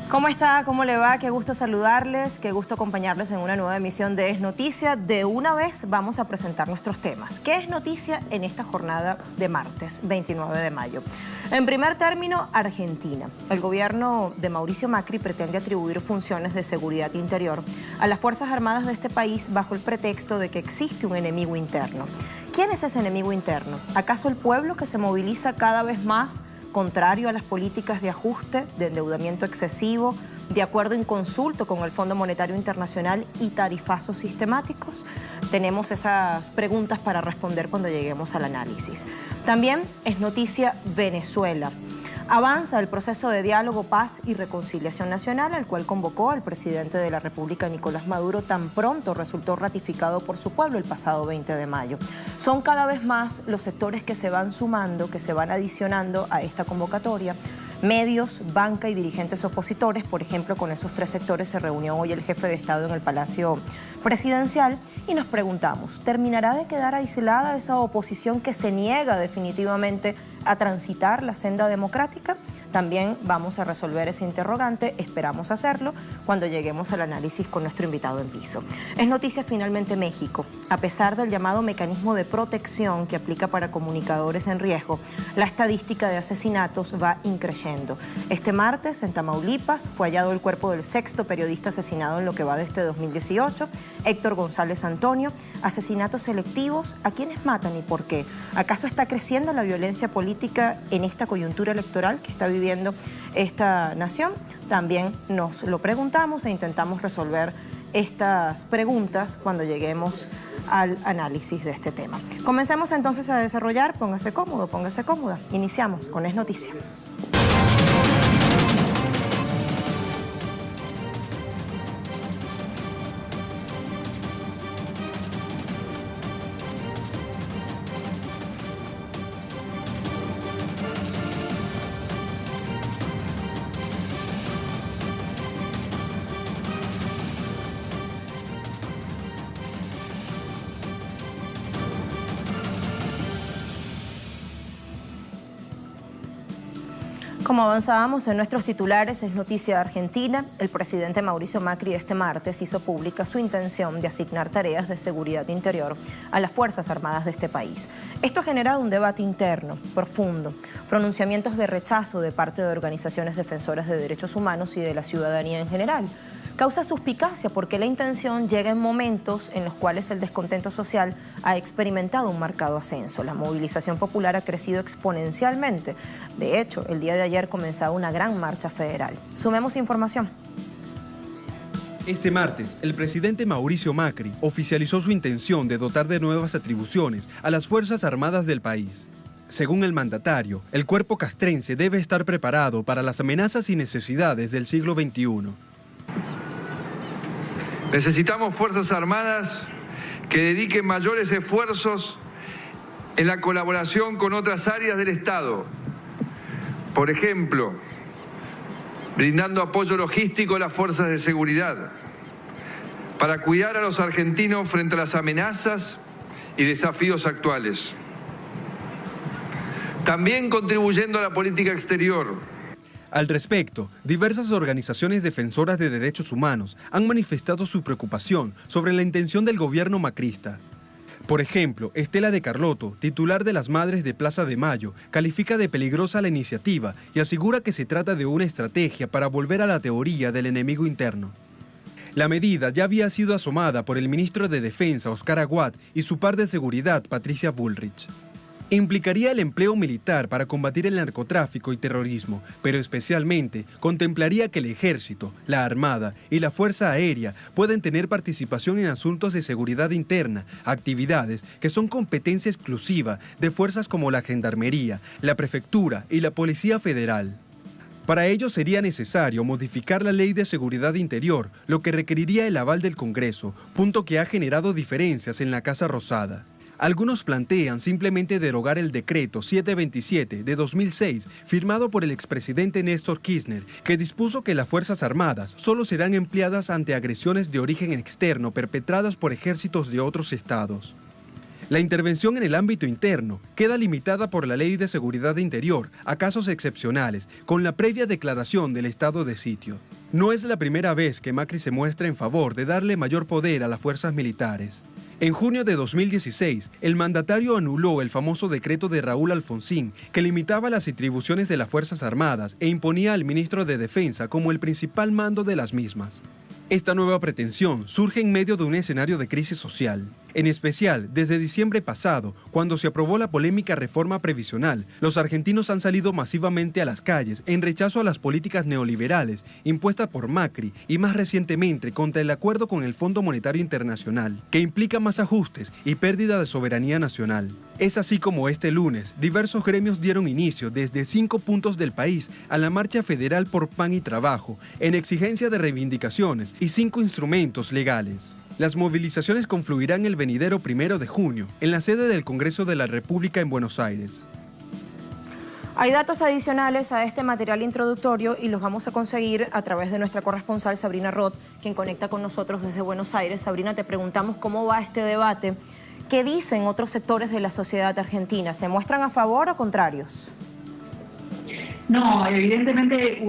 ¿Cómo está? ¿Cómo le va? Qué gusto saludarles, qué gusto acompañarles en una nueva emisión de Es Noticia. De una vez vamos a presentar nuestros temas. ¿Qué es noticia en esta jornada de martes 29 de mayo? En primer término, Argentina. El gobierno de Mauricio Macri pretende atribuir funciones de seguridad interior a las Fuerzas Armadas de este país bajo el pretexto de que existe un enemigo interno. ¿Quién es ese enemigo interno? ¿Acaso el pueblo que se moviliza cada vez más contrario a las políticas de ajuste, de endeudamiento excesivo, de acuerdo inconsulto con el Fondo Monetario Internacional y tarifazos sistemáticos? Tenemos esas preguntas para responder cuando lleguemos al análisis. También es noticia Venezuela. Avanza el proceso de diálogo, paz y reconciliación nacional, al cual convocó el presidente de la República, Nicolás Maduro, tan pronto resultó ratificado por su pueblo el pasado 20 de mayo. Son cada vez más los sectores que se van sumando, que se van adicionando a esta convocatoria. Medios, banca y dirigentes opositores, por ejemplo, con esos tres sectores se reunió hoy el jefe de Estado en el Palacio Presidencial y nos preguntamos, ¿terminará de quedar aislada esa oposición que se niega definitivamente a transitar la senda democrática? También vamos a resolver ese interrogante, esperamos hacerlo cuando lleguemos al análisis con nuestro invitado en piso. Es noticia finalmente México. A pesar del llamado mecanismo de protección que aplica para comunicadores en riesgo, la estadística de asesinatos va increciendo. Este martes, en Tamaulipas, fue hallado el cuerpo del sexto periodista asesinado en lo que va de este 2018, Héctor González Antonio. Asesinatos selectivos, ¿a quiénes matan y por qué? ¿Acaso está creciendo la violencia política en esta coyuntura electoral que está viviendo esta nación? También nos lo preguntamos e intentamos resolver estas preguntas cuando lleguemos al análisis de este tema. Comencemos entonces a desarrollar. Póngase cómodo, póngase cómoda. Iniciamos con Es Noticia. Como avanzábamos en nuestros titulares, es noticia de Argentina. El presidente Mauricio Macri este martes hizo pública su intención de asignar tareas de seguridad interior a las Fuerzas Armadas de este país. Esto ha generado un debate interno profundo, pronunciamientos de rechazo de parte de organizaciones defensoras de derechos humanos y de la ciudadanía en general. Causa suspicacia porque la intención llega en momentos en los cuales el descontento social ha experimentado un marcado ascenso. La movilización popular ha crecido exponencialmente. De hecho, el día de ayer comenzaba una gran marcha federal. Sumemos información. Este martes, el presidente Mauricio Macri oficializó su intención de dotar de nuevas atribuciones a las Fuerzas Armadas del país. Según el mandatario, el cuerpo castrense debe estar preparado para las amenazas y necesidades del siglo XXI. Necesitamos Fuerzas Armadas que dediquen mayores esfuerzos en la colaboración con otras áreas del Estado. Por ejemplo, brindando apoyo logístico a las fuerzas de seguridad para cuidar a los argentinos frente a las amenazas y desafíos actuales. También contribuyendo a la política exterior. Al respecto, diversas organizaciones defensoras de derechos humanos han manifestado su preocupación sobre la intención del gobierno macrista. Por ejemplo, Estela de Carlotto, titular de las Madres de Plaza de Mayo, califica de peligrosa la iniciativa y asegura que se trata de una estrategia para volver a la teoría del enemigo interno. La medida ya había sido asomada por el ministro de Defensa, Oscar Aguad, y su par de seguridad, Patricia Bullrich. Implicaría el empleo militar para combatir el narcotráfico y terrorismo, pero especialmente contemplaría que el ejército, la armada y la fuerza aérea pueden tener participación en asuntos de seguridad interna, actividades que son competencia exclusiva de fuerzas como la Gendarmería, la Prefectura y la Policía Federal. Para ello sería necesario modificar la Ley de Seguridad Interior, lo que requeriría el aval del Congreso, punto que ha generado diferencias en la Casa Rosada. Algunos plantean simplemente derogar el decreto 727 de 2006, firmado por el expresidente Néstor Kirchner, que dispuso que las Fuerzas Armadas solo serán empleadas ante agresiones de origen externo perpetradas por ejércitos de otros estados. La intervención en el ámbito interno queda limitada por la Ley de Seguridad Interior a casos excepcionales, con la previa declaración del estado de sitio. No es la primera vez que Macri se muestra en favor de darle mayor poder a las fuerzas militares. En junio de 2016, el mandatario anuló el famoso decreto de Raúl Alfonsín, que limitaba las atribuciones de las Fuerzas Armadas e imponía al ministro de Defensa como el principal mando de las mismas. Esta nueva pretensión surge en medio de un escenario de crisis social. En especial, desde diciembre pasado, cuando se aprobó la polémica reforma previsional, los argentinos han salido masivamente a las calles en rechazo a las políticas neoliberales impuestas por Macri y más recientemente contra el acuerdo con el Fondo Monetario Internacional, que implica más ajustes y pérdida de soberanía nacional. Es así como este lunes, diversos gremios dieron inicio desde 5 puntos del país a la marcha federal por pan y trabajo, en exigencia de reivindicaciones y 5 instrumentos legales. Las movilizaciones confluirán el venidero 1 de junio, en la sede del Congreso de la República en Buenos Aires. Hay datos adicionales a este material introductorio y los vamos a conseguir a través de nuestra corresponsal Sabrina Roth, quien conecta con nosotros desde Buenos Aires. Sabrina, te preguntamos cómo va este debate. ¿Qué dicen otros sectores de la sociedad argentina? ¿Se muestran a favor o contrarios? No, evidentemente,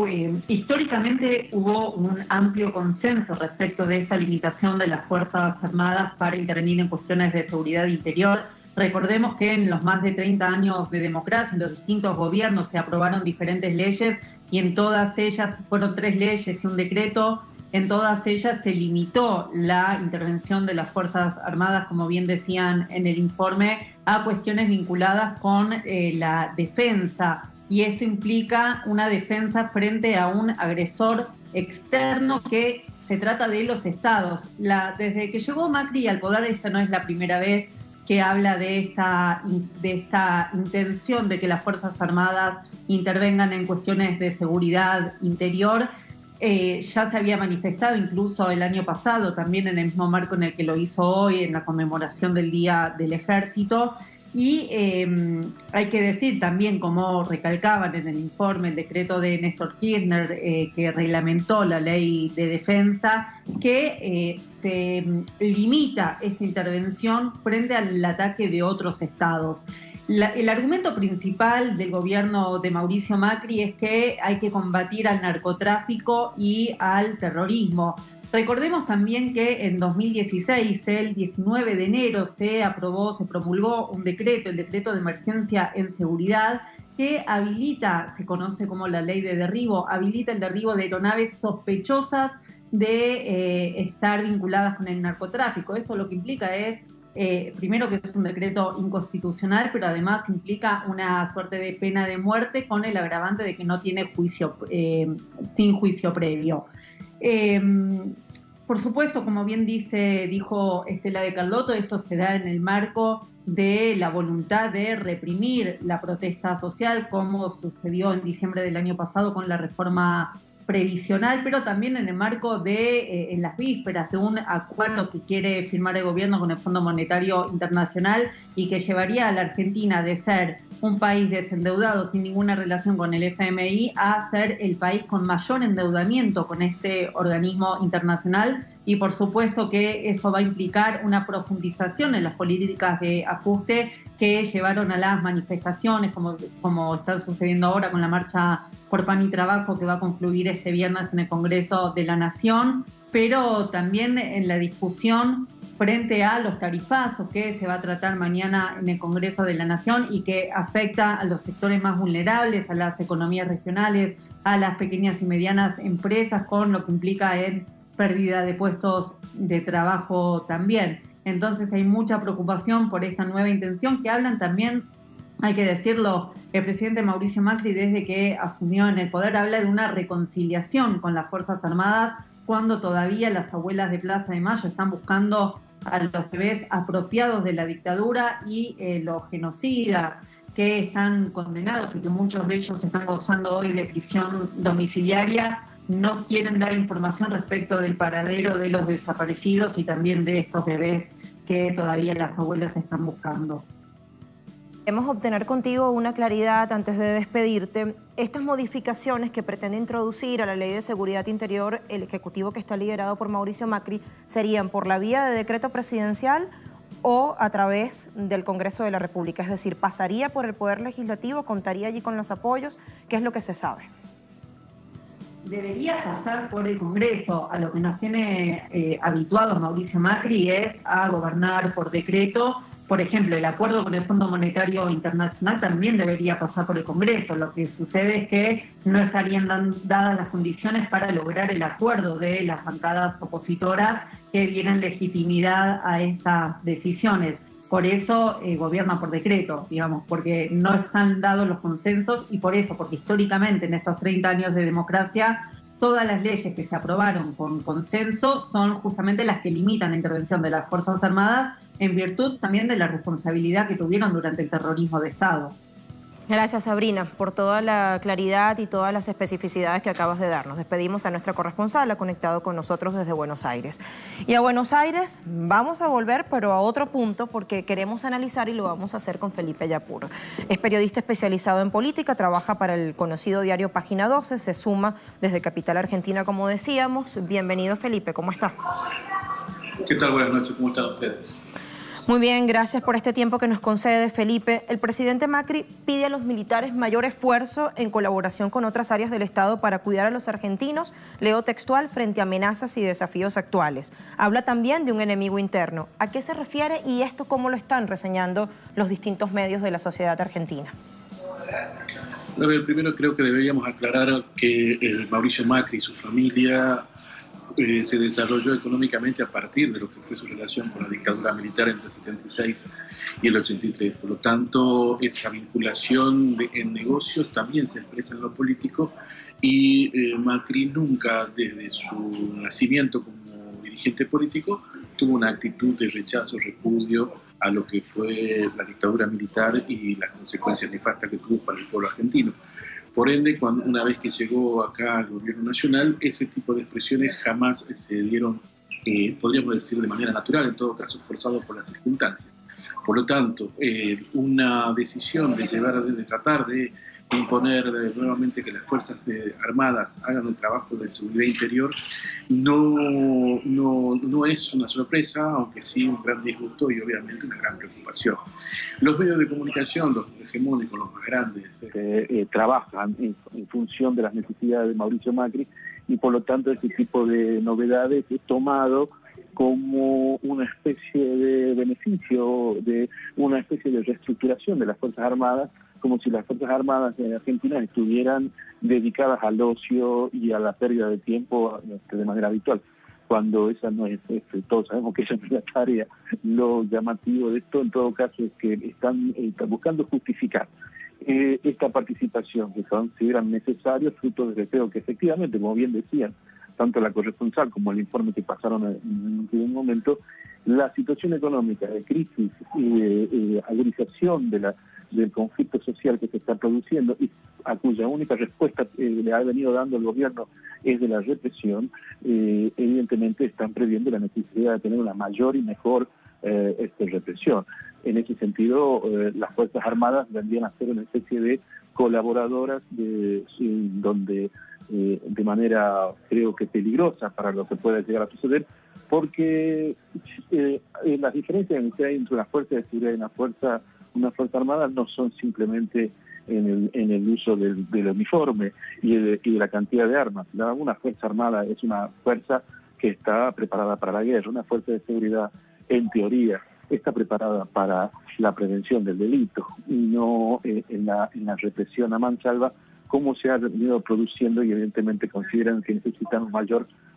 históricamente hubo un amplio consenso respecto de esta limitación de las Fuerzas Armadas para intervenir en cuestiones de seguridad interior. Recordemos que en los más de 30 años de democracia, en los distintos gobiernos se aprobaron diferentes leyes y en todas ellas fueron 3 leyes y un decreto. En todas ellas se limitó la intervención de las Fuerzas Armadas, como bien decían en el informe, a cuestiones vinculadas con la defensa. Y esto implica una defensa frente a un agresor externo que se trata de los estados. Desde que llegó Macri al poder, esta no es la primera vez que habla de esta intención de que las Fuerzas Armadas intervengan en cuestiones de seguridad interior. Ya se había manifestado incluso el año pasado, también en el mismo marco en el que lo hizo hoy, en la conmemoración del Día del Ejército. Y hay que decir también, como recalcaban en el informe, el decreto de Néstor Kirchner que reglamentó la ley de defensa, que se limita esta intervención frente al ataque de otros estados. El argumento principal del gobierno de Mauricio Macri es que hay que combatir al narcotráfico y al terrorismo. Recordemos también que en 2016, el 19 de enero, se promulgó un decreto, el decreto de emergencia en seguridad, que habilita, se conoce como la ley de derribo, habilita el derribo de aeronaves sospechosas de estar vinculadas con el narcotráfico. Esto lo que implica es, primero, que es un decreto inconstitucional, pero además implica una suerte de pena de muerte con el agravante de que no tiene juicio, sin juicio previo. Por supuesto, como bien dijo Estela de Carlotto, esto se da en el marco de la voluntad de reprimir la protesta social, como sucedió en diciembre del año pasado con la reforma previsional, pero también en el marco de, en las vísperas de un acuerdo que quiere firmar el gobierno con el Fondo Monetario Internacional y que llevaría a la Argentina de ser un país desendeudado sin ninguna relación con el FMI a ser el país con mayor endeudamiento con este organismo internacional, y por supuesto que eso va a implicar una profundización en las políticas de ajuste que llevaron a las manifestaciones, como está sucediendo ahora con la marcha por pan y trabajo que va a confluir este viernes en el Congreso de la Nación, pero también en la discusión frente a los tarifazos que se va a tratar mañana en el Congreso de la Nación y que afecta a los sectores más vulnerables, a las economías regionales, a las pequeñas y medianas empresas, con lo que implica en pérdida de puestos de trabajo también. Entonces hay mucha preocupación por esta nueva intención, que hablan también, hay que decirlo, el presidente Mauricio Macri, desde que asumió en el poder, habla de una reconciliación con las Fuerzas Armadas, cuando todavía las abuelas de Plaza de Mayo están buscando a los bebés apropiados de la dictadura y los genocidas que están condenados y que muchos de ellos están gozando hoy de prisión domiciliaria, no quieren dar información respecto del paradero de los desaparecidos y también de estos bebés que todavía las abuelas están buscando. Queremos obtener contigo una claridad antes de despedirte. Estas modificaciones que pretende introducir a la Ley de Seguridad Interior el Ejecutivo que está liderado por Mauricio Macri, ¿serían por la vía de decreto presidencial o a través del Congreso de la República? Es decir, ¿pasaría por el Poder Legislativo? ¿Contaría allí con los apoyos? ¿Qué es lo que se sabe? Debería pasar por el Congreso. A lo que nos tiene habituados Mauricio Macri es a gobernar por decreto. Por ejemplo, el acuerdo con el Fondo Monetario Internacional también debería pasar por el Congreso. Lo que sucede es que no estarían dadas las condiciones para lograr el acuerdo de las bancadas opositoras que dieran legitimidad a estas decisiones. Por eso gobierna por decreto, digamos, porque no están dados los consensos y por eso, porque históricamente en estos 30 años de democracia, todas las leyes que se aprobaron con consenso son justamente las que limitan la intervención de las Fuerzas Armadas en virtud también de la responsabilidad que tuvieron durante el terrorismo de Estado. Gracias, Sabrina, por toda la claridad y todas las especificidades que acabas de darnos. Despedimos a nuestra corresponsal, ha conectado con nosotros desde Buenos Aires. Y a Buenos Aires vamos a volver, pero a otro punto, porque queremos analizar y lo vamos a hacer con Felipe Yapur. Es periodista especializado en política, trabaja para el conocido diario Página 12, se suma desde Capital Argentina, como decíamos. Bienvenido, Felipe, ¿cómo está? ¿Qué tal? Buenas noches, ¿cómo están ustedes? Muy bien, gracias por este tiempo que nos concede, Felipe. El presidente Macri pide a los militares mayor esfuerzo en colaboración con otras áreas del Estado para cuidar a los argentinos, leo textual, frente a amenazas y desafíos actuales. Habla también de un enemigo interno. ¿A qué se refiere y esto cómo lo están reseñando los distintos medios de la sociedad argentina? A ver, primero creo que deberíamos aclarar que Mauricio Macri y su familia se desarrolló económicamente a partir de lo que fue su relación con la dictadura militar entre el 76 y el 83. Por lo tanto, esa vinculación en negocios también se expresa en lo político y Macri nunca, desde su nacimiento como dirigente político, tuvo una actitud de rechazo, repudio a lo que fue la dictadura militar y las consecuencias nefastas que tuvo para el pueblo argentino. Por ende, una vez que llegó acá al gobierno nacional, ese tipo de expresiones jamás se dieron, podríamos decir, de manera natural, en todo caso forzado por las circunstancias. Por lo tanto, una decisión de tratar de imponer nuevamente que las Fuerzas Armadas hagan el trabajo de seguridad interior no es una sorpresa, aunque sí un gran disgusto y obviamente una gran preocupación. Los medios de comunicación, los hegemónicos, los más grandes, trabajan en función de las necesidades de Mauricio Macri y por lo tanto este tipo de novedades es tomado como una especie de beneficio, de una especie de reestructuración de las Fuerzas Armadas, como si las Fuerzas Armadas de Argentina estuvieran dedicadas al ocio y a la pérdida de tiempo de manera habitual, cuando esa no es, todos sabemos que esa no es la tarea. Lo llamativo de esto, en todo caso, es que están buscando justificar esta participación que consideran necesaria, fruto de que creo que efectivamente, como bien decían, tanto la corresponsal como el informe que pasaron en un momento, la situación económica de crisis y de agudización del conflicto social que se está produciendo y a cuya única respuesta le ha venido dando el gobierno es de la represión, evidentemente están previendo la necesidad de tener una mayor y mejor represión. En ese sentido, las Fuerzas Armadas vendrían a ser una especie de colaboradoras donde de manera creo que peligrosa para lo que pueda llegar a suceder, porque las diferencias que hay entre una fuerza de seguridad y una fuerza armada no son simplemente en el uso del uniforme y de la cantidad de armas. Una fuerza armada es una fuerza que está preparada para la guerra. Una fuerza de seguridad, en teoría, está preparada para la prevención del delito y no en la represión a mansalva, como se ha venido produciendo, y evidentemente consideran que necesitan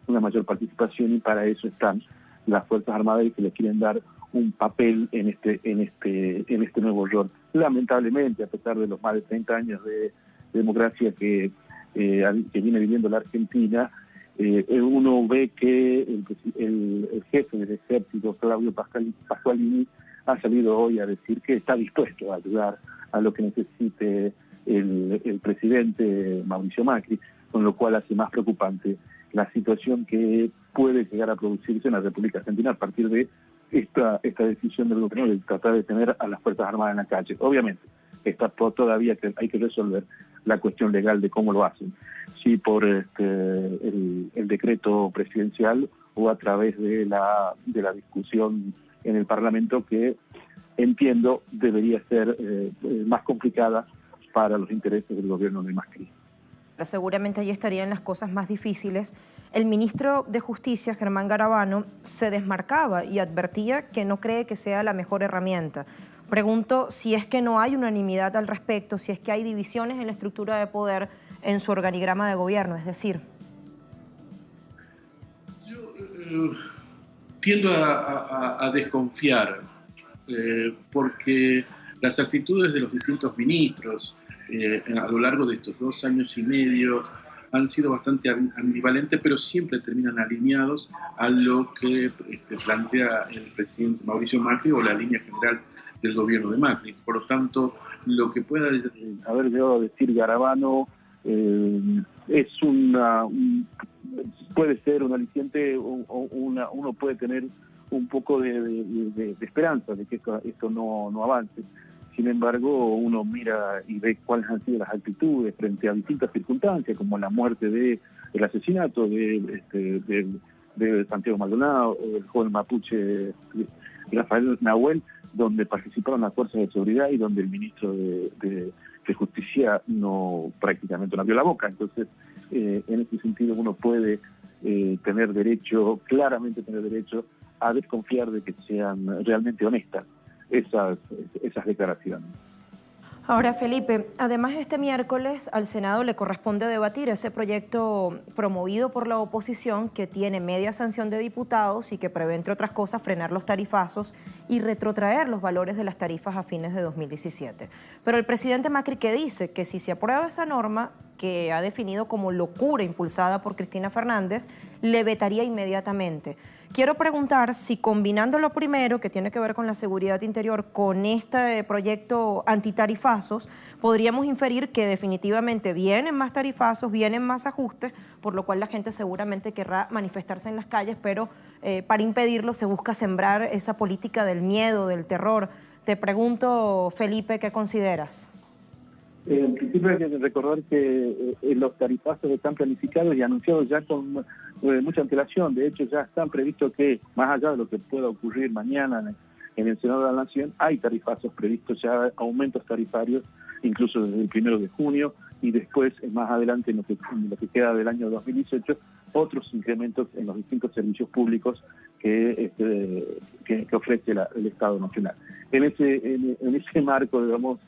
una mayor participación, y para eso están las Fuerzas Armadas y que le quieren dar un papel en este nuevo rol. Lamentablemente, a pesar de los más de 30 años de democracia que viene viviendo la Argentina, uno ve que el jefe del ejército, Claudio Pasqualini, ha salido hoy a decir que está dispuesto a ayudar a lo que necesite el presidente Mauricio Macri, con lo cual hace más preocupante la situación que puede llegar a producirse en la República Argentina a partir de esta decisión del gobierno de tratar de tener a las Fuerzas Armadas en la calle. Obviamente, todavía hay que resolver la cuestión legal de cómo lo hacen, si por el decreto presidencial o a través de la discusión en el Parlamento que entiendo debería ser más complicada para los intereses del gobierno de Macri. Pero seguramente allí estarían las cosas más difíciles. El ministro de Justicia, Germán Garabano, se desmarcaba y advertía que no cree que sea la mejor herramienta. Pregunto si es que no hay unanimidad al respecto, si es que hay divisiones en la estructura de poder en su organigrama de gobierno, es decir. Yo tiendo a desconfiar porque las actitudes de los distintos ministros a lo largo de estos 2 años y medio han sido bastante ambivalentes, pero siempre terminan alineados a lo que plantea el presidente Mauricio Macri o la línea general del gobierno de Macri. Por lo tanto, lo que pueda haber llegado a decir Garabano es puede ser un aliciente, uno puede tener un poco de esperanza de que esto no avance. Sin embargo, uno mira y ve cuáles han sido las actitudes frente a distintas circunstancias, como la muerte el asesinato de Santiago Maldonado, o del joven mapuche Rafael Nahuel, donde participaron las fuerzas de seguridad y donde el ministro de Justicia prácticamente no abrió la boca. Entonces, en ese sentido, uno puede claramente tener derecho a desconfiar de que sean realmente honestas esas declaraciones. Ahora, Felipe, además este miércoles al Senado le corresponde debatir ese proyecto promovido por la oposición que tiene media sanción de diputados y que prevé, entre otras cosas, frenar los tarifazos y retrotraer los valores de las tarifas a fines de 2017. Pero el presidente Macri, ¿qué dice? Que si se aprueba esa norma, que ha definido como locura impulsada por Cristina Fernández, le vetaría inmediatamente. Quiero preguntar si combinando lo primero, que tiene que ver con la seguridad interior, con este proyecto antitarifazos, podríamos inferir que definitivamente vienen más tarifazos, vienen más ajustes, por lo cual la gente seguramente querrá manifestarse en las calles, pero para impedirlo se busca sembrar esa política del miedo, del terror. Te pregunto, Felipe, ¿qué consideras? En principio hay que recordar que los tarifazos están planificados y anunciados ya con mucha antelación. De hecho, ya están previstos que, más allá de lo que pueda ocurrir mañana en el Senado de la Nación, hay tarifazos previstos ya, aumentos tarifarios, incluso desde el 1 de junio, y después, más adelante, en lo que queda del año 2018, otros incrementos en los distintos servicios públicos que ofrece el Estado Nacional. En ese marco, digamos,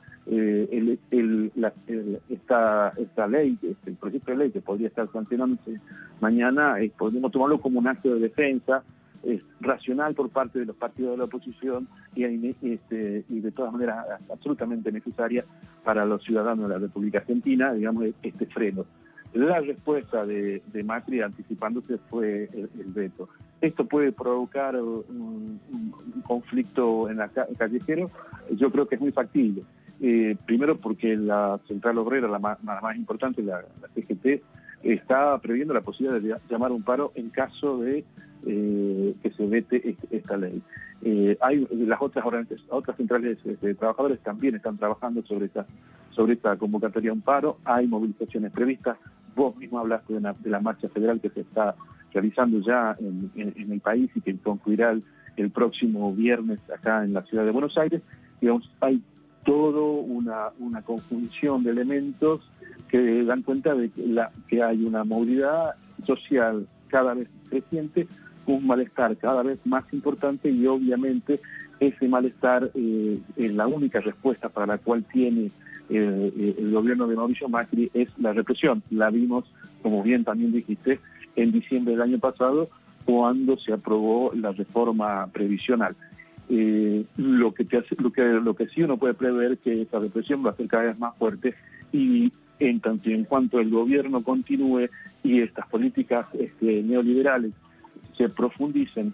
esta ley, el proyecto de ley que podría estar sancionándose mañana, podemos tomarlo como un acto de defensa racional por parte de los partidos de la oposición y de todas maneras absolutamente necesaria para los ciudadanos de la República Argentina, digamos, este freno. La respuesta de Macri anticipándose fue el veto. ¿Esto puede provocar un conflicto en callejero? Yo creo que es muy factible. Primero porque la Central Obrera, la más importante, la CGT, está previendo la posibilidad de llamar un paro en caso de que se vete esta ley. Hay las otras centrales de trabajadores también están trabajando sobre esta convocatoria a un paro. Hay movilizaciones previstas. Vos mismo hablaste de la marcha federal que se está realizando ya en el país y que concluirá el próximo viernes acá en la ciudad de Buenos Aires. Digamos, hay todo una conjunción de elementos que dan cuenta de que hay una movilidad social cada vez creciente, un malestar cada vez más importante y obviamente ese malestar es la única respuesta para la cual tiene el gobierno de Mauricio Macri es la represión. La vimos, como bien también dijiste, en diciembre del año pasado cuando se aprobó la reforma previsional. Lo que sí uno puede prever es que esta represión va a ser cada vez más fuerte y en tanto y en cuanto el gobierno continúe y estas políticas neoliberales se profundicen,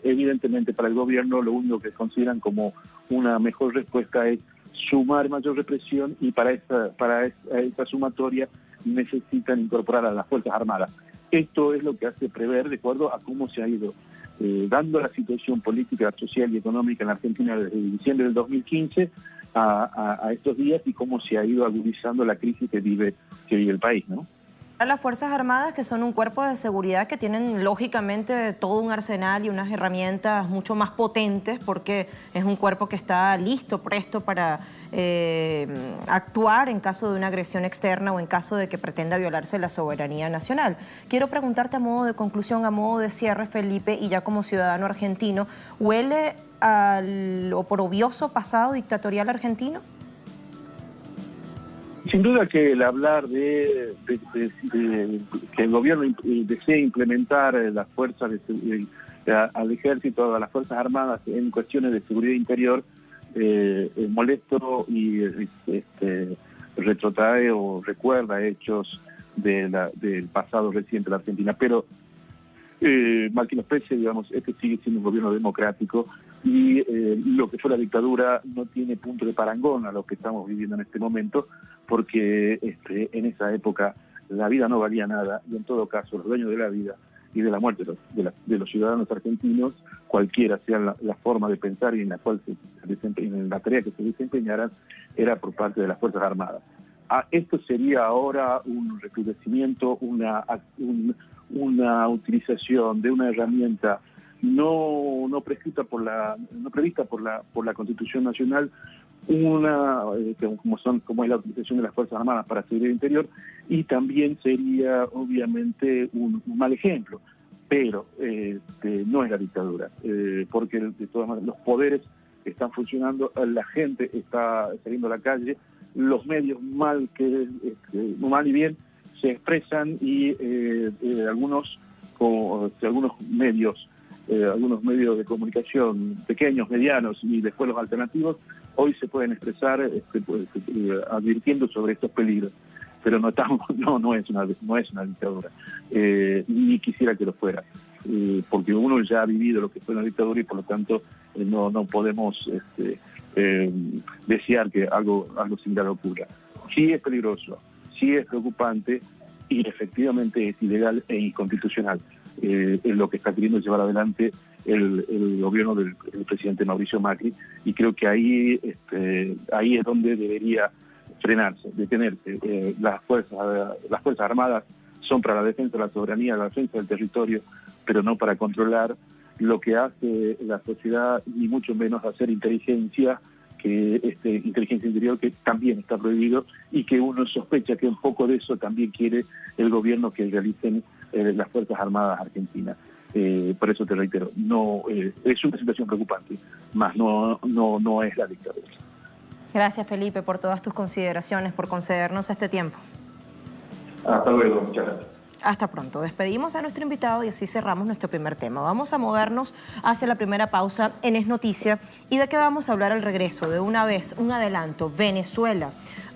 evidentemente para el gobierno lo único que consideran como una mejor respuesta es sumar mayor represión y para esta sumatoria necesitan incorporar a las Fuerzas Armadas. Esto es lo que hace prever, de acuerdo a cómo se ha ido dando la situación política, social y económica en la Argentina desde diciembre del 2015 a estos días y cómo se ha ido agudizando la crisis que vive el país, ¿no? A las Fuerzas Armadas, que son un cuerpo de seguridad que tienen lógicamente todo un arsenal y unas herramientas mucho más potentes, porque es un cuerpo que está listo, presto para actuar en caso de una agresión externa o en caso de que pretenda violarse la soberanía nacional. Quiero preguntarte a modo de conclusión, a modo de cierre, Felipe, y ya como ciudadano argentino, ¿huele al oprobioso pasado dictatorial argentino? Sin duda que el hablar de que el gobierno desee implementar las fuerzas al ejército, a las Fuerzas Armadas en cuestiones de seguridad interior, es molesto y retrotrae o recuerda hechos del pasado reciente de la Argentina. Pero mal que nos pese, digamos, este sigue siendo un gobierno democrático y lo que fue la dictadura no tiene punto de parangón a lo que estamos viviendo en este momento, porque en esa época la vida no valía nada y en todo caso los dueños de la vida y de la muerte de los ciudadanos argentinos, cualquiera sea la forma de pensar y en la cual en la tarea que se desempeñaran, era por parte de las Fuerzas Armadas. Esto sería ahora un recrudecimiento, una utilización de una herramienta no prevista por la Constitución Nacional, como es la utilización de las Fuerzas Armadas para seguridad interior, y también sería obviamente un mal ejemplo, pero no es la dictadura, porque de todas maneras los poderes están funcionando, la gente está saliendo a la calle, los medios mal y bien se expresan y algunos medios de comunicación pequeños, medianos y después los alternativos hoy se pueden expresar advirtiendo sobre estos peligros, pero no es una dictadura, ni quisiera que lo fuera, porque uno ya ha vivido lo que fue una dictadura y por lo tanto no podemos desear que algo similar ocurra. Sí es peligroso, sí es preocupante y efectivamente es ilegal e inconstitucional lo que está queriendo llevar adelante el gobierno del presidente Mauricio Macri, y creo que ahí es donde debería frenarse, detenerse. Las Fuerzas Armadas son para la defensa de la soberanía, la defensa del territorio, pero no para controlar lo que hace la sociedad, ni mucho menos hacer inteligencia, inteligencia interior, que también está prohibido y que uno sospecha que un poco de eso también quiere el gobierno que realicen las Fuerzas Armadas argentinas. Por eso te reitero, no es una situación preocupante, más no es la dictadura. Gracias, Felipe, por todas tus consideraciones, por concedernos este tiempo. Hasta luego, muchas gracias. Hasta pronto. Despedimos a nuestro invitado y así cerramos nuestro primer tema. Vamos a movernos hacia la primera pausa en Es Noticia. ¿Y de qué vamos a hablar al regreso? De una vez, un adelanto. Venezuela.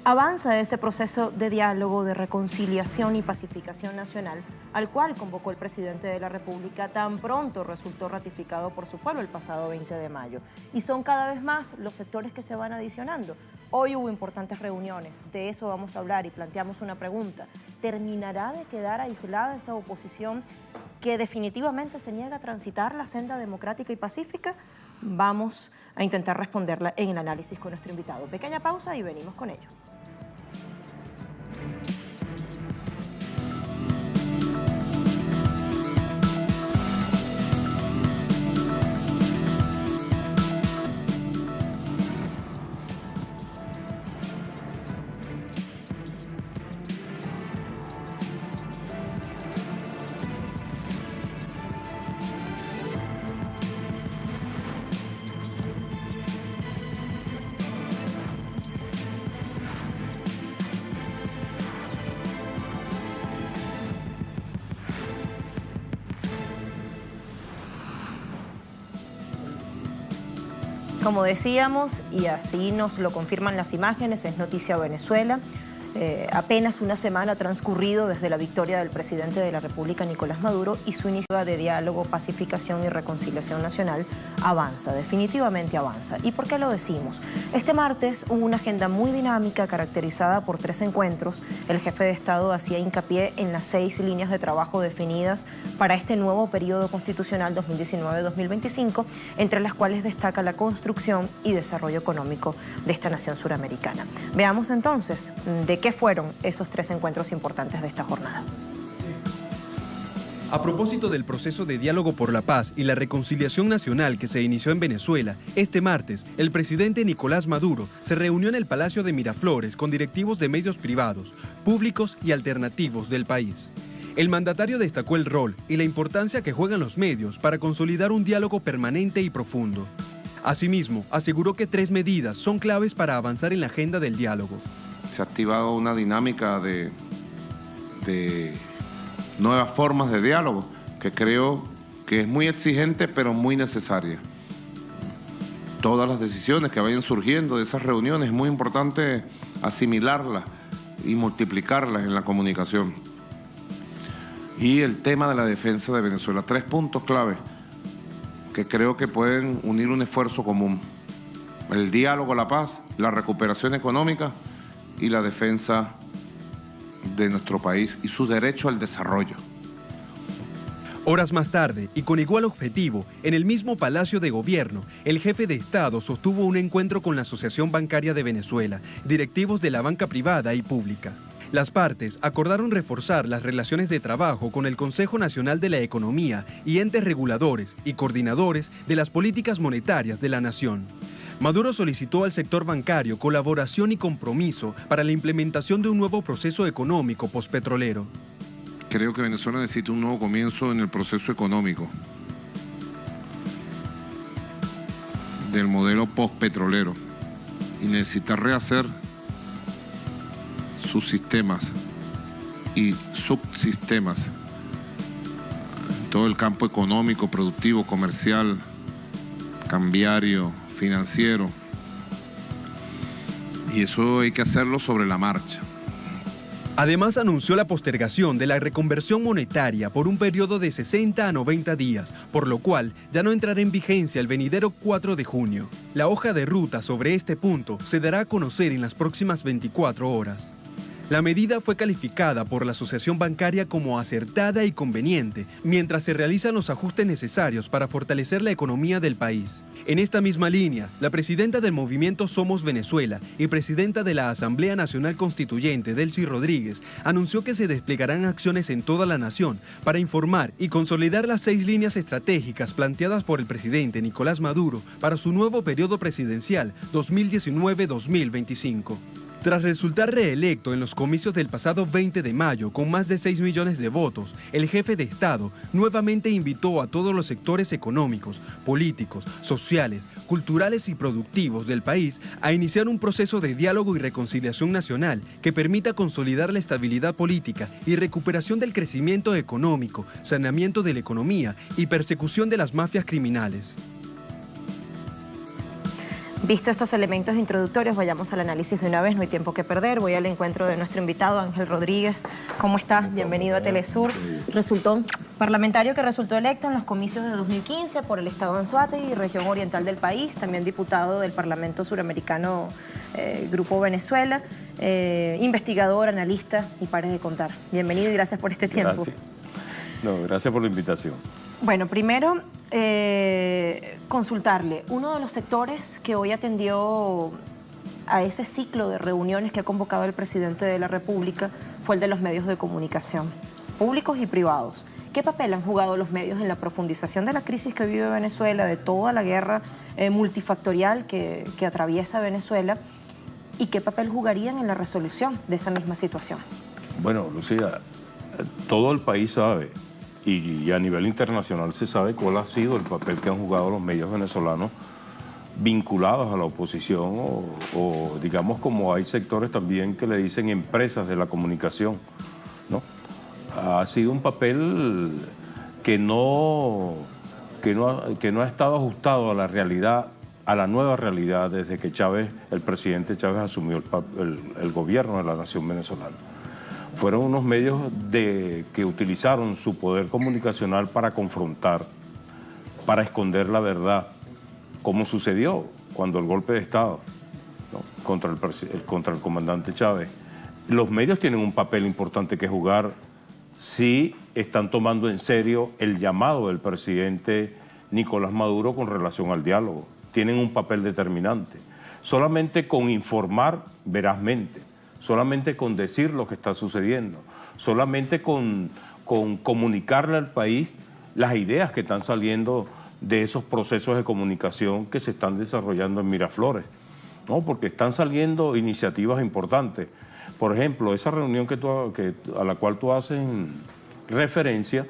Avanza ese proceso de diálogo, de reconciliación y pacificación nacional, al cual convocó el presidente de la República tan pronto resultó ratificado por su pueblo el pasado 20 de mayo. Y son cada vez más los sectores que se van adicionando. Hoy hubo importantes reuniones, de eso vamos a hablar y planteamos una pregunta. ¿Terminará de quedar aislada esa oposición que definitivamente se niega a transitar la senda democrática y pacífica? Vamos a intentar responderla en el análisis con nuestro invitado. Pequeña pausa y venimos con ello. Como decíamos, y así nos lo confirman las imágenes, es noticia Venezuela. Apenas una semana ha transcurrido desde la victoria del presidente de la República, Nicolás Maduro, y su iniciativa de diálogo, pacificación y reconciliación nacional avanza, definitivamente avanza. ¿Y por qué lo decimos? Este martes hubo una agenda muy dinámica caracterizada por 3 encuentros. El jefe de Estado hacía hincapié en las 6 líneas de trabajo definidas para este nuevo periodo constitucional 2019-2025, entre las cuales destaca la construcción y desarrollo económico de esta nación suramericana. Veamos entonces de ¿Qué fueron esos 3 encuentros importantes de esta jornada? A propósito del proceso de diálogo por la paz y la reconciliación nacional que se inició en Venezuela, este martes, el presidente Nicolás Maduro se reunió en el Palacio de Miraflores con directivos de medios privados, públicos y alternativos del país. El mandatario destacó el rol y la importancia que juegan los medios para consolidar un diálogo permanente y profundo. Asimismo, aseguró que 3 medidas son claves para avanzar en la agenda del diálogo. Se ha activado una dinámica de nuevas formas de diálogo, que creo que es muy exigente, pero muy necesaria. Todas las decisiones que vayan surgiendo de esas reuniones es muy importante asimilarlas y multiplicarlas en la comunicación. Y el tema de la defensa de Venezuela, 3 puntos clave que creo que pueden unir un esfuerzo común: el diálogo, la paz, la recuperación económica y la defensa de nuestro país y su derecho al desarrollo. Horas más tarde, y con igual objetivo, en el mismo Palacio de Gobierno, el jefe de Estado sostuvo un encuentro con la Asociación Bancaria de Venezuela, directivos de la banca privada y pública. Las partes acordaron reforzar las relaciones de trabajo con el Consejo Nacional de la Economía y entes reguladores y coordinadores de las políticas monetarias de la nación. Maduro solicitó al sector bancario colaboración y compromiso para la implementación de un nuevo proceso económico postpetrolero. Creo que Venezuela necesita un nuevo comienzo en el proceso económico del modelo postpetrolero y necesita rehacer sus sistemas y subsistemas en todo el campo económico, productivo, comercial, cambiario, financiero, y eso hay que hacerlo sobre la marcha. Además, anunció la postergación de la reconversión monetaria por un periodo de 60 a 90 días, por lo cual ya no entrará en vigencia el venidero 4 de junio. La hoja de ruta sobre este punto se dará a conocer en las próximas 24 horas. La medida fue calificada por la Asociación Bancaria como acertada y conveniente, mientras se realizan los ajustes necesarios para fortalecer la economía del país. En esta misma línea, la presidenta del movimiento Somos Venezuela y presidenta de la Asamblea Nacional Constituyente, Delcy Rodríguez, anunció que se desplegarán acciones en toda la nación para informar y consolidar las 6 líneas estratégicas planteadas por el presidente Nicolás Maduro para su nuevo periodo presidencial 2019-2025. Tras resultar reelecto en los comicios del pasado 20 de mayo con más de 6 millones de votos, el jefe de Estado nuevamente invitó a todos los sectores económicos, políticos, sociales, culturales y productivos del país a iniciar un proceso de diálogo y reconciliación nacional que permita consolidar la estabilidad política y recuperación del crecimiento económico, saneamiento de la economía y persecución de las mafias criminales. Visto estos elementos introductorios, vayamos al análisis de una vez, no hay tiempo que perder. Voy al encuentro de nuestro invitado, Ángel Rodríguez. ¿Cómo estás? Bienvenido a Telesur. Parlamentario que resultó electo en los comicios de 2015 por el estado de Anzoátegui y región oriental del país, también diputado del Parlamento Suramericano, Grupo Venezuela, investigador, analista y pares de contar. Bienvenido y gracias por este tiempo. Gracias por la invitación. Bueno, primero, consultarle, uno de los sectores que hoy atendió a ese ciclo de reuniones que ha convocado el presidente de la República fue el de los medios de comunicación, públicos y privados. ¿Qué papel han jugado los medios en la profundización de la crisis que vive Venezuela, de toda la guerra multifactorial que atraviesa Venezuela? ¿Y qué papel jugarían en la resolución de esa misma situación? Bueno, Lucía, todo el país sabe, y a nivel internacional se sabe cuál ha sido el papel que han jugado los medios venezolanos vinculados a la oposición o digamos, como hay sectores también que le dicen empresas de la comunicación, ¿no? Ha sido un papel que no ha estado ajustado a la realidad, a la nueva realidad desde que el presidente Chávez asumió el gobierno de la nación venezolana. Fueron unos medios que utilizaron su poder comunicacional para confrontar, para esconder la verdad, como sucedió cuando el golpe de Estado, ¿no?, contra el comandante Chávez. Los medios tienen un papel importante que jugar si están tomando en serio el llamado del presidente Nicolás Maduro con relación al diálogo. Tienen un papel determinante. Solamente con informar verazmente solamente con decir lo que está sucediendo, solamente con comunicarle al país las ideas que están saliendo de esos procesos de comunicación que se están desarrollando en Miraflores, ¿no? Porque están saliendo iniciativas importantes. Por ejemplo, esa reunión a la cual tú haces referencia,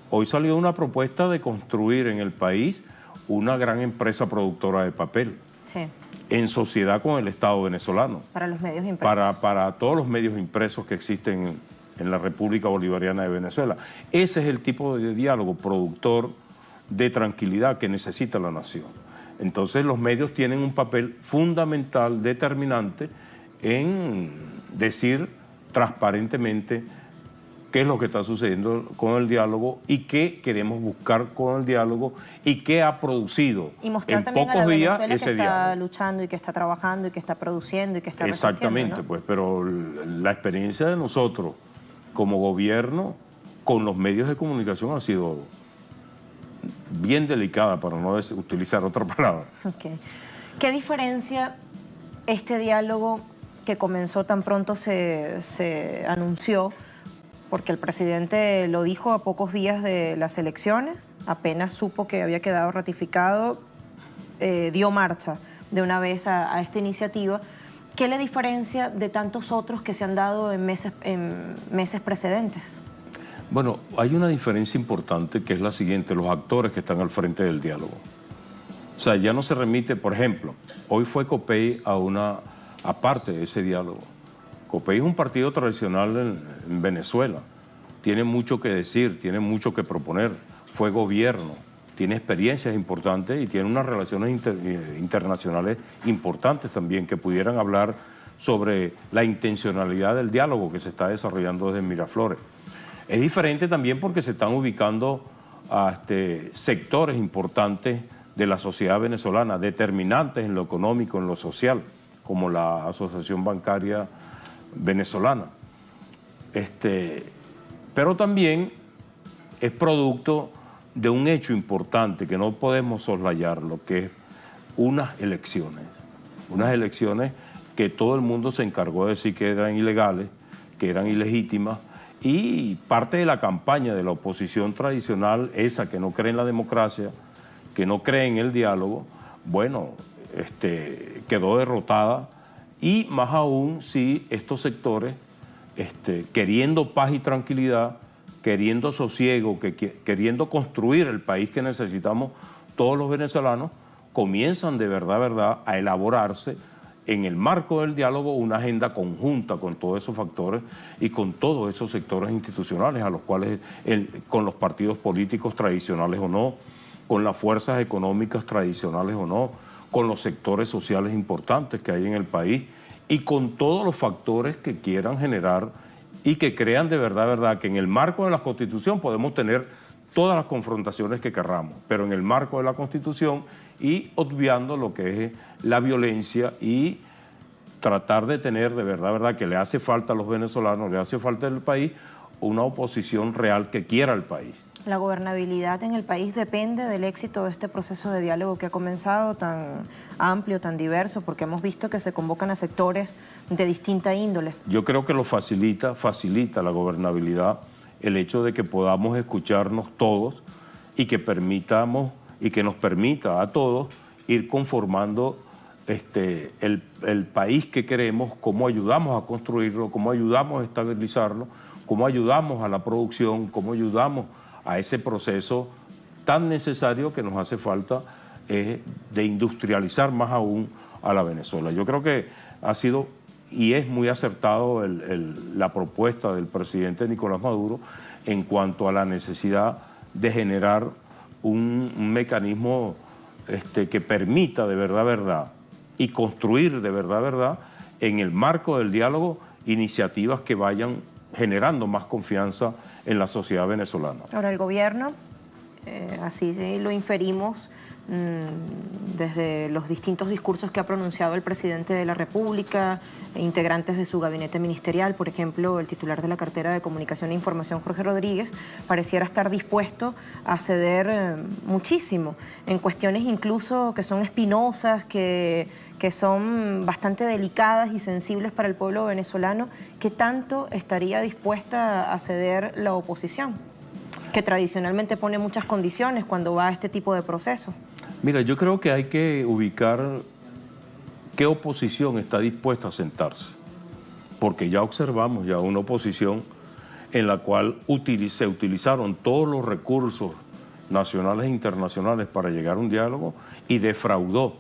hoy salió una propuesta de construir en el país una gran empresa productora de papel, sí, en sociedad con el Estado venezolano. Para los medios impresos. Para todos los medios impresos que existen en la República Bolivariana de Venezuela. Ese es el tipo de diálogo productor de tranquilidad que necesita la nación. Entonces los medios tienen un papel fundamental, determinante, en decir transparentemente qué es lo que está sucediendo con el diálogo y qué queremos buscar con el diálogo y qué ha producido y mostrar en también pocos a la días Venezuela ese que está diálogo. luchando y que está trabajando y que está produciendo y que está Exactamente, resistiendo, ¿no? pues, pero la experiencia de nosotros como gobierno con los medios de comunicación ha sido bien delicada, para no utilizar otra palabra. Okay. ¿Qué diferencia este diálogo que comenzó tan pronto se anunció? Porque el presidente lo dijo a pocos días de las elecciones, apenas supo que había quedado ratificado, dio marcha de una vez a esta iniciativa. ¿Qué le diferencia de tantos otros que se han dado en meses precedentes? Bueno, hay una diferencia importante que es la siguiente, los actores que están al frente del diálogo. O sea, ya no se remite, por ejemplo, hoy fue COPEI a parte de ese diálogo. COPEI es un partido tradicional en Venezuela, tiene mucho que decir, tiene mucho que proponer, fue gobierno, tiene experiencias importantes y tiene unas relaciones internacionales importantes también que pudieran hablar sobre la intencionalidad del diálogo que se está desarrollando desde Miraflores. Es diferente también porque se están ubicando sectores importantes de la sociedad venezolana, determinantes en lo económico, en lo social, como la Asociación Bancaria Venezolana. Pero también es producto de un hecho importante que no podemos soslayarlo, que es unas elecciones que todo el mundo se encargó de decir que eran ilegales, que eran ilegítimas, y parte de la campaña de la oposición tradicional, esa que no cree en la democracia, que no cree en el diálogo, bueno, quedó derrotada, y más aún si estos sectores, queriendo paz y tranquilidad, queriendo sosiego, queriendo construir el país que necesitamos todos los venezolanos, comienzan de verdad a elaborarse en el marco del diálogo una agenda conjunta con todos esos factores y con todos esos sectores institucionales a los cuales, con los partidos políticos tradicionales o no, con las fuerzas económicas tradicionales o no, con los sectores sociales importantes que hay en el país y con todos los factores que quieran generar y que crean de verdad que en el marco de la Constitución podemos tener todas las confrontaciones que querramos, pero en el marco de la Constitución y obviando lo que es la violencia y tratar de tener de verdad que le hace falta a los venezolanos, le hace falta al país una oposición real que quiera el país. La gobernabilidad en el país depende del éxito de este proceso de diálogo que ha comenzado tan amplio, tan diverso, porque hemos visto que se convocan a sectores de distinta índole. Yo creo que lo facilita la gobernabilidad el hecho de que podamos escucharnos todos y que nos permita a todos ir conformando el país que queremos, cómo ayudamos a construirlo, cómo ayudamos a estabilizarlo, cómo ayudamos a la producción, cómo ayudamos a ese proceso tan necesario que nos hace falta de industrializar más aún a la Venezuela. Yo creo que ha sido y es muy acertado la propuesta del presidente Nicolás Maduro en cuanto a la necesidad de generar un mecanismo que permita de verdad y construir de verdad en el marco del diálogo iniciativas que vayan generando más confianza en la sociedad venezolana. Ahora el gobierno, así lo inferimos, desde los distintos discursos que ha pronunciado el presidente de la República, integrantes de su gabinete ministerial, por ejemplo, el titular de la cartera de Comunicación e Información, Jorge Rodríguez, pareciera estar dispuesto a ceder muchísimo en cuestiones incluso que son espinosas, que son bastante delicadas y sensibles para el pueblo venezolano. ¿Qué tanto estaría dispuesta a ceder la oposición, que tradicionalmente pone muchas condiciones cuando va a este tipo de procesos? Mira, yo creo que hay que ubicar qué oposición está dispuesta a sentarse, porque ya observamos ya una oposición en la cual se utilizaron todos los recursos nacionales e internacionales para llegar a un diálogo y defraudó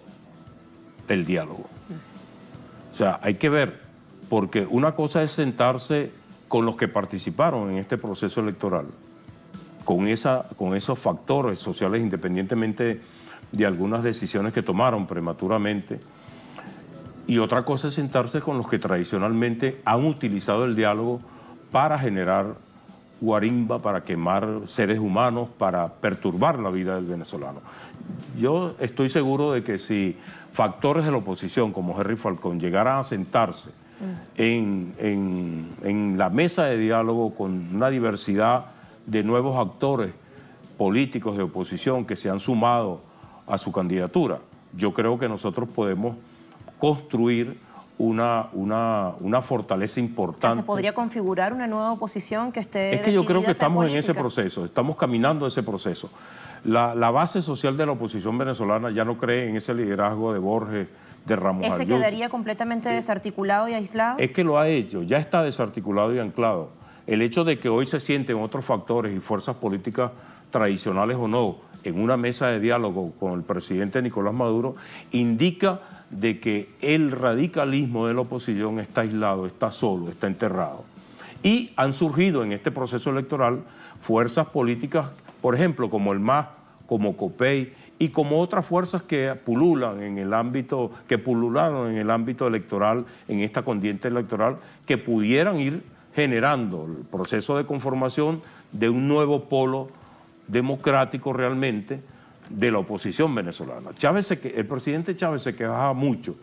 el diálogo. O sea, hay que ver, porque una cosa es sentarse con los que participaron en este proceso electoral, con esos factores sociales, independientemente de algunas decisiones que tomaron prematuramente, y otra cosa es sentarse con los que tradicionalmente han utilizado el diálogo para generar guarimba, para quemar seres humanos, para perturbar la vida del venezolano. Yo estoy seguro de que si factores de la oposición como Henry Falcón llegaran a sentarse en la mesa de diálogo con una diversidad de nuevos actores políticos de oposición que se han sumado a su candidatura, yo creo que nosotros podemos construir una fortaleza importante. ¿Se podría configurar una nueva oposición que esté Es que yo creo que estamos en ese política? proceso, estamos caminando ese proceso. La base social de la oposición venezolana ya no cree en ese liderazgo de Borges, de Ramos ¿Ese Aryuz. quedaría completamente desarticulado y aislado? Es que lo ha hecho, ya está desarticulado y anclado. El hecho de que hoy se sienten otros factores y fuerzas políticas tradicionales o no en una mesa de diálogo con el presidente Nicolás Maduro indica de que el radicalismo de la oposición está aislado, está solo, está enterrado. Y han surgido en este proceso electoral fuerzas políticas, por ejemplo, como el MAS, como COPEI y como otras fuerzas que pulularon en el ámbito electoral, en esta contienda electoral, que pudieran ir generando el proceso de conformación de un nuevo polo democrático realmente de la oposición venezolana. El presidente Chávez se quejaba mucho,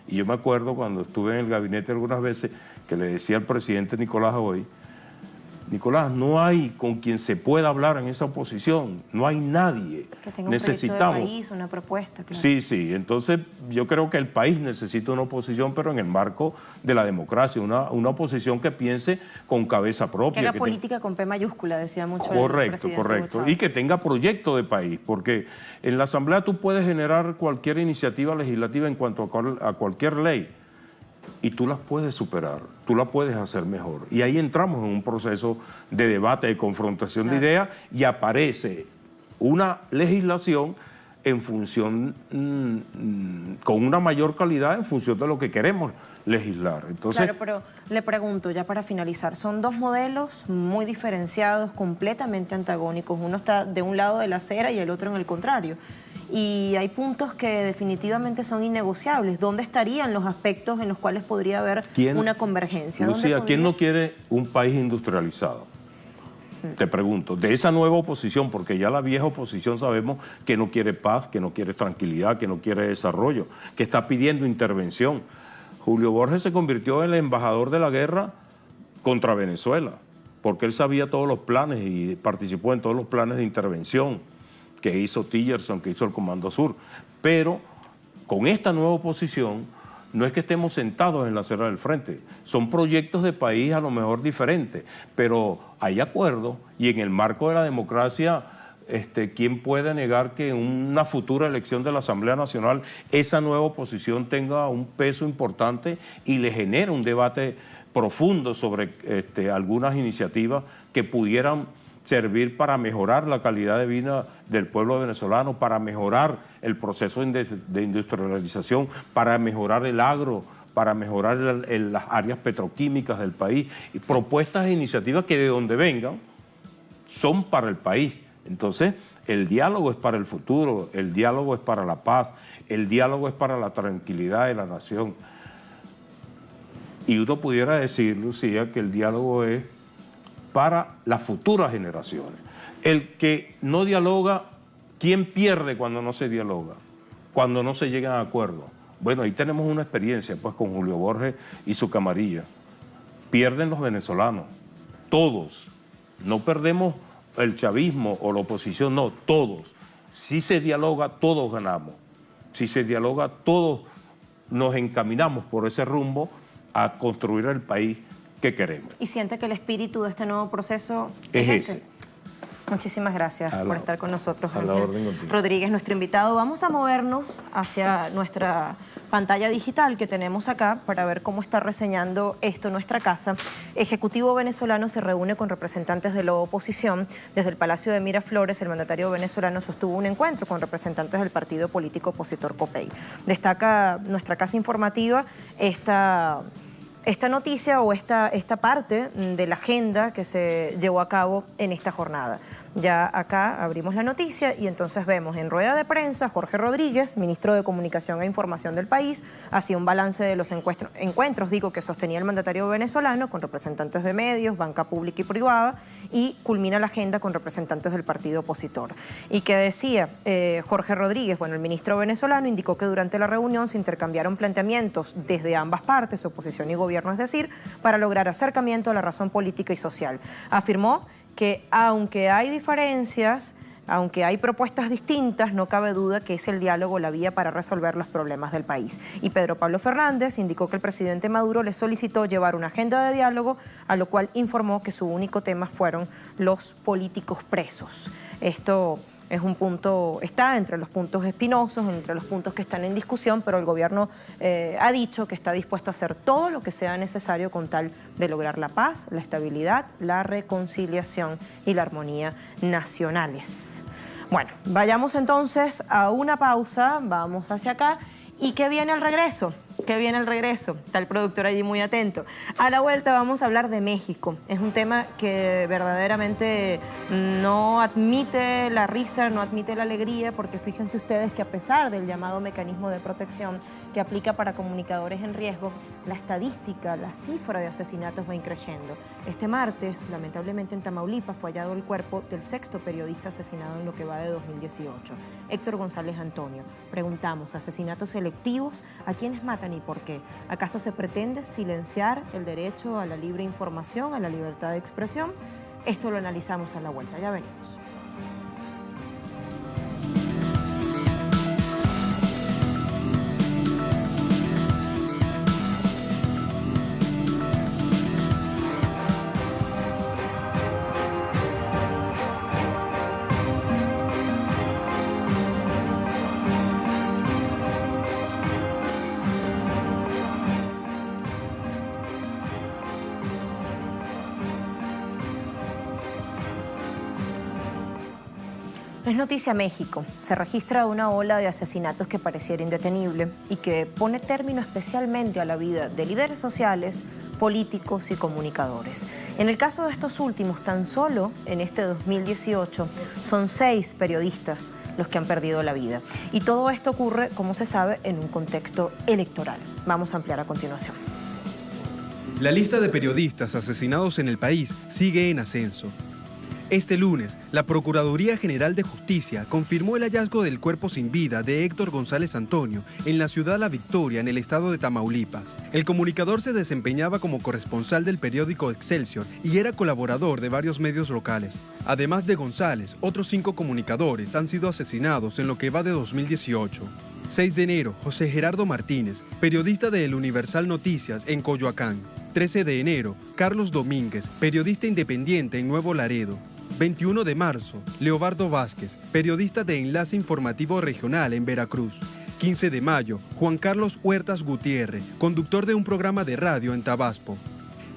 y yo me acuerdo cuando estuve en el gabinete algunas veces que le decía al presidente Nicolás hoy: Nicolás, no hay con quien se pueda hablar en esa oposición, no hay nadie. Que tenga un proyecto de país, una propuesta, claro. Sí, entonces yo creo que el país necesita una oposición, pero en el marco de la democracia, una oposición que piense con cabeza propia. Que haga política con P mayúscula, decía mucho el presidente. Correcto, y que tenga proyecto de país, porque en la Asamblea tú puedes generar cualquier iniciativa legislativa en cuanto a cualquier ley, y tú las puedes superar, tú las puedes hacer mejor. Y ahí entramos en un proceso de debate, de confrontación de ideas, y aparece una legislación en función, con una mayor calidad en función de lo que queremos legislar. Entonces, claro, pero le pregunto, ya para finalizar, son dos modelos muy diferenciados, completamente antagónicos. Uno está de un lado de la acera y el otro en el contrario. Y hay puntos que definitivamente son innegociables. ¿Dónde estarían los aspectos en los cuales podría haber una convergencia? Lucía, ¿quién no quiere un país industrializado? Te pregunto, de esa nueva oposición, porque ya la vieja oposición sabemos que no quiere paz, que no quiere tranquilidad, que no quiere desarrollo, que está pidiendo intervención. Julio Borges se convirtió en el embajador de la guerra contra Venezuela, porque él sabía todos los planes y participó en todos los planes de intervención que hizo Tillerson, que hizo el Comando Sur. Pero con esta nueva oposición no es que estemos sentados en la acera del frente, son proyectos de país a lo mejor diferentes, pero hay acuerdos, y en el marco de la democracia, ¿quién puede negar que en una futura elección de la Asamblea Nacional esa nueva oposición tenga un peso importante y le genere un debate profundo sobre algunas iniciativas que pudieran servir para mejorar la calidad de vida del pueblo venezolano, para mejorar el proceso de industrialización, para mejorar el agro, para mejorar las áreas petroquímicas del país, y propuestas e iniciativas que de donde vengan son para el país. Entonces, el diálogo es para el futuro, el diálogo es para la paz, el diálogo es para la tranquilidad de la nación. Y uno pudiera decir, Lucía, que el diálogo es para las futuras generaciones. El que no dialoga ¿Quién pierde cuando no se dialoga? Cuando no se llegan a acuerdos. Bueno, ahí tenemos una experiencia pues con Julio Borges y su camarilla. Pierden los venezolanos, todos. No perdemos el chavismo o la oposición, no, todos. Si se dialoga, todos ganamos. Si se dialoga, todos nos encaminamos por ese rumbo a construir el país que queremos. ¿Y siente que el espíritu de este nuevo proceso es ese? Muchísimas gracias por estar con nosotros, Ángel Rodríguez, nuestro invitado. Vamos a movernos hacia nuestra pantalla digital que tenemos acá para ver cómo está reseñando esto nuestra casa. Ejecutivo venezolano se reúne con representantes de la oposición. Desde el Palacio de Miraflores, el mandatario venezolano sostuvo un encuentro con representantes del partido político opositor COPEI. Destaca nuestra casa informativa esta noticia o esta parte de la agenda que se llevó a cabo en esta jornada. Ya acá abrimos la noticia y entonces vemos en rueda de prensa Jorge Rodríguez, ministro de Comunicación e Información del país, hacía un balance de los encuentros que sostenía el mandatario venezolano con representantes de medios, banca pública y privada, y culmina la agenda con representantes del partido opositor. Y que decía Jorge Rodríguez, el ministro venezolano indicó que durante la reunión se intercambiaron planteamientos desde ambas partes, oposición y gobierno, es decir, para lograr acercamiento a la razón política y social. Afirmó que aunque hay diferencias, aunque hay propuestas distintas, no cabe duda que es el diálogo la vía para resolver los problemas del país. Y Pedro Pablo Fernández indicó que el presidente Maduro le solicitó llevar una agenda de diálogo, a lo cual informó que su único tema fueron los políticos presos. Esto es un punto, está entre los puntos espinosos, entre los puntos que están en discusión, pero el gobierno ha dicho que está dispuesto a hacer todo lo que sea necesario con tal de lograr la paz, la estabilidad, la reconciliación y la armonía nacionales. Bueno, vayamos entonces a una pausa, vamos hacia acá. ¿Y qué viene al regreso? ¿Qué viene al regreso? Está el productor allí muy atento. A la vuelta vamos a hablar de México. Es un tema que verdaderamente no admite la risa, no admite la alegría, porque fíjense ustedes que a pesar del llamado mecanismo de protección que aplica para comunicadores en riesgo, la estadística, la cifra de asesinatos va increciendo. Este martes, lamentablemente en Tamaulipas, fue hallado el cuerpo del 6º periodista asesinado en lo que va de 2018, Héctor González Antonio. Preguntamos, ¿asesinatos selectivos? ¿A quiénes matan y por qué? ¿Acaso se pretende silenciar el derecho a la libre información, a la libertad de expresión? Esto lo analizamos a la vuelta, ya venimos. Es noticia México. Se registra una ola de asesinatos que pareciera indetenible y que pone término especialmente a la vida de líderes sociales, políticos y comunicadores. En el caso de estos últimos, tan solo en este 2018, son 6 periodistas los que han perdido la vida. Y todo esto ocurre, como se sabe, en un contexto electoral. Vamos a ampliar a continuación. La lista de periodistas asesinados en el país sigue en ascenso. Este lunes, la Procuraduría General de Justicia confirmó el hallazgo del cuerpo sin vida de Héctor González Antonio en la ciudad La Victoria, en el estado de Tamaulipas. El comunicador se desempeñaba como corresponsal del periódico Excelsior y era colaborador de varios medios locales. Además de González, otros 5 comunicadores han sido asesinados en lo que va de 2018. 6 de enero, José Gerardo Martínez, periodista de El Universal Noticias en Coyoacán. 13 de enero, Carlos Domínguez, periodista independiente en Nuevo Laredo. 21 de marzo, Leobardo Vázquez, periodista de Enlace Informativo Regional en Veracruz. 15 de mayo, Juan Carlos Huertas Gutiérrez, conductor de un programa de radio en Tabasco.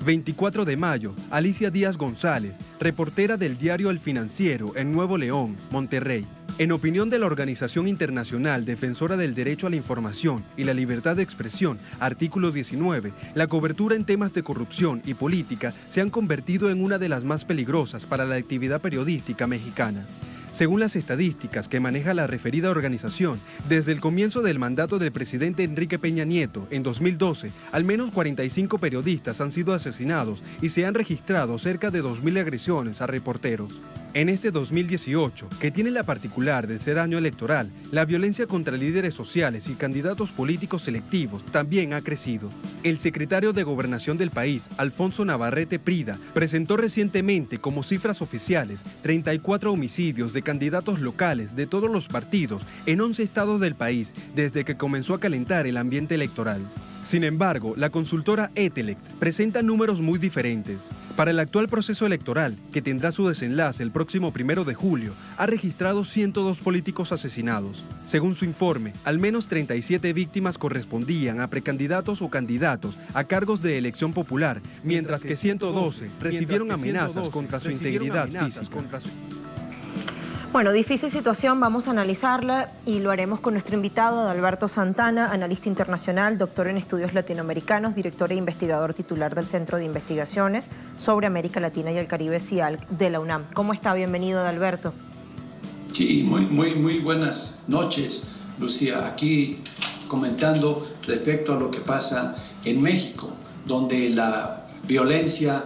24 de mayo, Alicia Díaz González, reportera del diario El Financiero en Nuevo León, Monterrey. En opinión de la Organización Internacional Defensora del Derecho a la Información y la Libertad de Expresión, artículo 19, la cobertura en temas de corrupción y política se han convertido en una de las más peligrosas para la actividad periodística mexicana. Según las estadísticas que maneja la referida organización, desde el comienzo del mandato del presidente Enrique Peña Nieto en 2012, al menos 45 periodistas han sido asesinados y se han registrado cerca de 2.000 agresiones a reporteros. En este 2018, que tiene la particular de ser año electoral, la violencia contra líderes sociales y candidatos políticos selectivos también ha crecido. El secretario de Gobernación del país, Alfonso Navarrete Prida, presentó recientemente como cifras oficiales 34 homicidios de candidatos locales de todos los partidos en 11 estados del país desde que comenzó a calentar el ambiente electoral. Sin embargo, la consultora Etelect presenta números muy diferentes. Para el actual proceso electoral, que tendrá su desenlace el próximo 1 de julio, ha registrado 102 políticos asesinados. Según su informe, al menos 37 víctimas correspondían a precandidatos o candidatos a cargos de elección popular, mientras que 112 recibieron amenazas contra su integridad física. Bueno, difícil situación, vamos a analizarla y lo haremos con nuestro invitado, Adalberto Santana, analista internacional, doctor en estudios latinoamericanos, director e investigador titular del Centro de Investigaciones sobre América Latina y el Caribe, CIALC, de la UNAM. ¿Cómo está? Bienvenido, Adalberto. Sí, muy buenas noches, Lucía. Aquí comentando respecto a lo que pasa en México, donde la violencia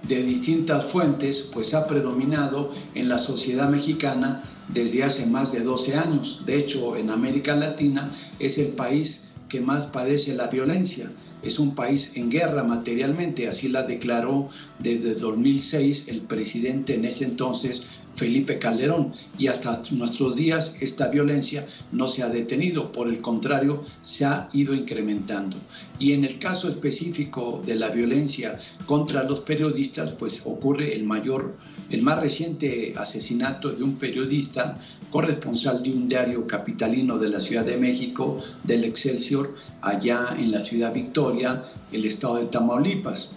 de distintas fuentes pues ha predominado en la sociedad mexicana desde hace más de 12 años. De hecho, en América Latina es el país que más padece la violencia. Es un país en guerra materialmente, así la declaró desde 2006 el presidente en ese entonces, Felipe Calderón, y hasta nuestros días esta violencia no se ha detenido, por el contrario, se ha ido incrementando. Y en el caso específico de la violencia contra los periodistas, pues ocurre el más reciente asesinato de un periodista, corresponsal de un diario capitalino de la Ciudad de México, del Excelsior, allá en la ciudad Victoria, el estado de Tamaulipas.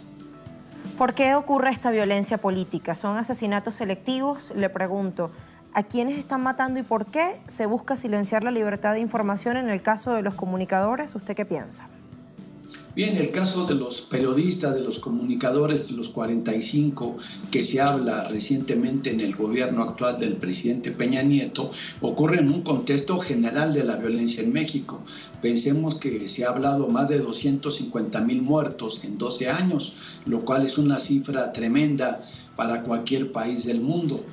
¿Por qué ocurre esta violencia política? ¿Son asesinatos selectivos? Le pregunto, ¿a quiénes están matando y por qué se busca silenciar la libertad de información en el caso de los comunicadores? ¿Usted qué piensa? Bien, el caso de los periodistas, de los comunicadores, de los 45 que se habla recientemente en el gobierno actual del presidente Peña Nieto, ocurre en un contexto general de la violencia en México. Pensemos que se ha hablado más de 250,000 muertos en 12 años, lo cual es una cifra tremenda para cualquier país del mundo.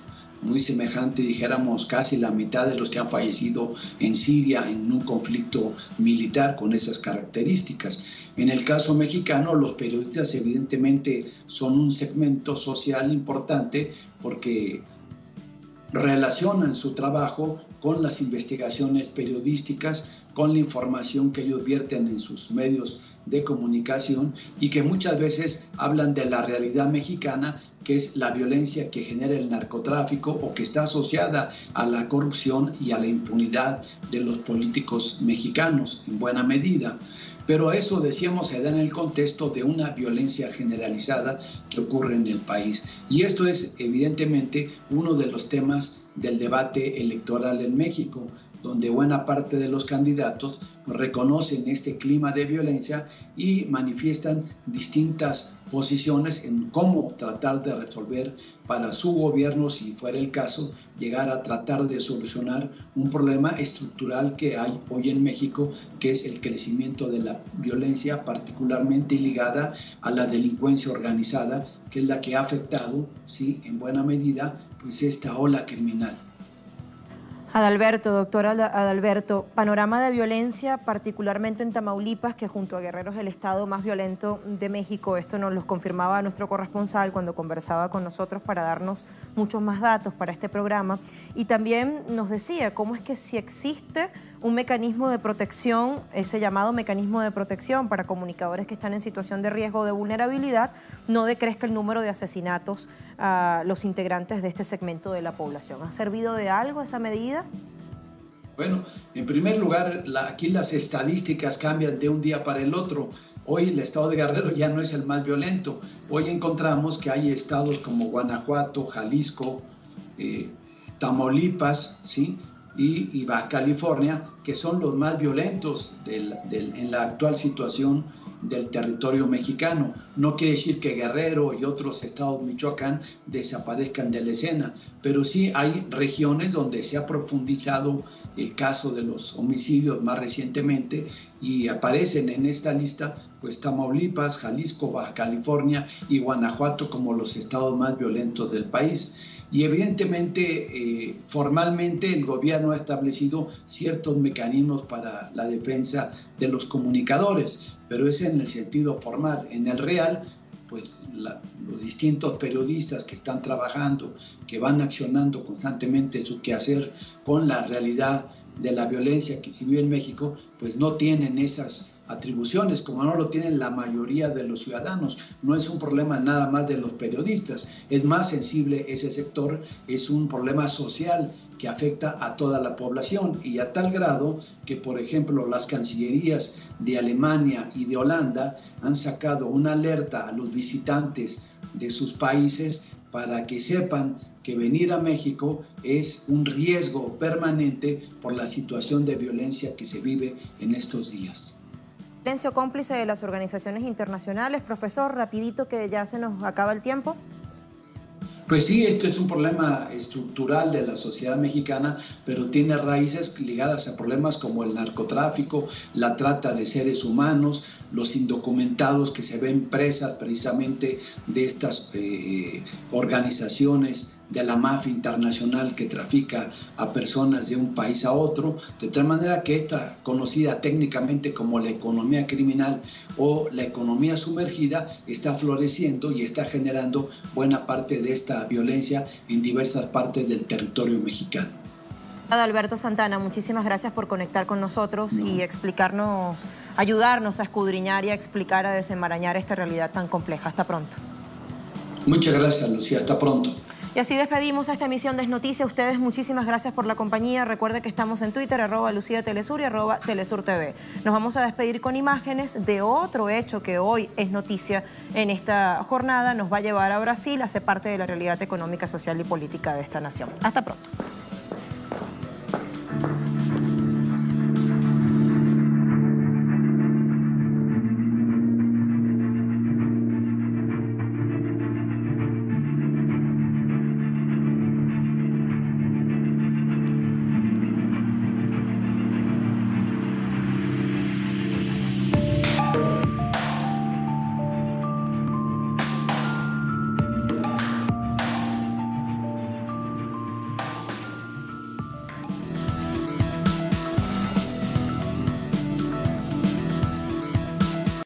Muy semejante, dijéramos, casi la mitad de los que han fallecido en Siria en un conflicto militar con esas características. En el caso mexicano, los periodistas evidentemente son un segmento social importante porque relacionan su trabajo con las investigaciones periodísticas, con la información que ellos vierten en sus medios de comunicación y que muchas veces hablan de la realidad mexicana, que es la violencia que genera el narcotráfico o que está asociada a la corrupción y a la impunidad de los políticos mexicanos en buena medida. Pero eso, decíamos, se da en el contexto de una violencia generalizada que ocurre en el país. Y esto es evidentemente uno de los temas del debate electoral en México, donde buena parte de los candidatos reconocen este clima de violencia y manifiestan distintas posiciones en cómo tratar de resolver para su gobierno, si fuera el caso, llegar a tratar de solucionar un problema estructural que hay hoy en México, que es el crecimiento de la violencia, particularmente ligada a la delincuencia organizada, que es la que ha afectado, sí, en buena medida, pues esta ola criminal. Adalberto, doctor Adalberto, panorama de violencia, particularmente en Tamaulipas, que junto a Guerrero es el estado más violento de México. Esto nos lo confirmaba nuestro corresponsal cuando conversaba con nosotros para darnos muchos más datos para este programa. Y también nos decía cómo es que si existe un mecanismo de protección, ese llamado mecanismo de protección para comunicadores que están en situación de riesgo o de vulnerabilidad, no decrezca el número de asesinatos a los integrantes de este segmento de la población. ¿Ha servido de algo esa medida? Bueno, en primer lugar, aquí las estadísticas cambian de un día para el otro. Hoy el estado de Guerrero ya no es el más violento. Hoy encontramos que hay estados como Guanajuato, Jalisco, Tamaulipas, ¿sí?, y Baja California, que son los más violentos en la actual situación del territorio mexicano. No quiere decir que Guerrero y otros estados de Michoacán desaparezcan de la escena, pero sí hay regiones donde se ha profundizado el caso de los homicidios más recientemente y aparecen en esta lista pues Tamaulipas, Jalisco, Baja California y Guanajuato como los estados más violentos del país. Y evidentemente, formalmente, el gobierno ha establecido ciertos mecanismos para la defensa de los comunicadores, pero es en el sentido formal. En el real, pues los distintos periodistas que están trabajando, que van accionando constantemente su quehacer con la realidad de la violencia que se vive en México, pues no tienen esas atribuciones, como no lo tienen la mayoría de los ciudadanos. No es un problema nada más de los periodistas, es más sensible ese sector, es un problema social que afecta a toda la población, y a tal grado que, por ejemplo, las cancillerías de Alemania y de Holanda han sacado una alerta a los visitantes de sus países para que sepan que venir a México es un riesgo permanente por la situación de violencia que se vive en estos días. Silencio cómplice de las organizaciones internacionales. Profesor, rapidito que ya se nos acaba el tiempo. Pues sí, esto es un problema estructural de la sociedad mexicana, pero tiene raíces ligadas a problemas como el narcotráfico, la trata de seres humanos, los indocumentados que se ven presas precisamente de estas organizaciones de la mafia internacional que trafica a personas de un país a otro, de tal manera que esta, conocida técnicamente como la economía criminal o la economía sumergida, está floreciendo y está generando buena parte de esta violencia en diversas partes del territorio mexicano. Adalberto Santana, muchísimas gracias por conectar con nosotros y explicarnos, ayudarnos a escudriñar y a explicar, a desenmarañar esta realidad tan compleja. Hasta pronto. Muchas gracias, Lucía. Hasta pronto. Y así despedimos a esta emisión de Es Noticia. Ustedes muchísimas gracias por la compañía. Recuerde que estamos en Twitter, @LuciaTelesur y @TelesurTV. Nos vamos a despedir con imágenes de otro hecho que hoy es noticia en esta jornada. Nos va a llevar a Brasil, hace parte de la realidad económica, social y política de esta nación. Hasta pronto.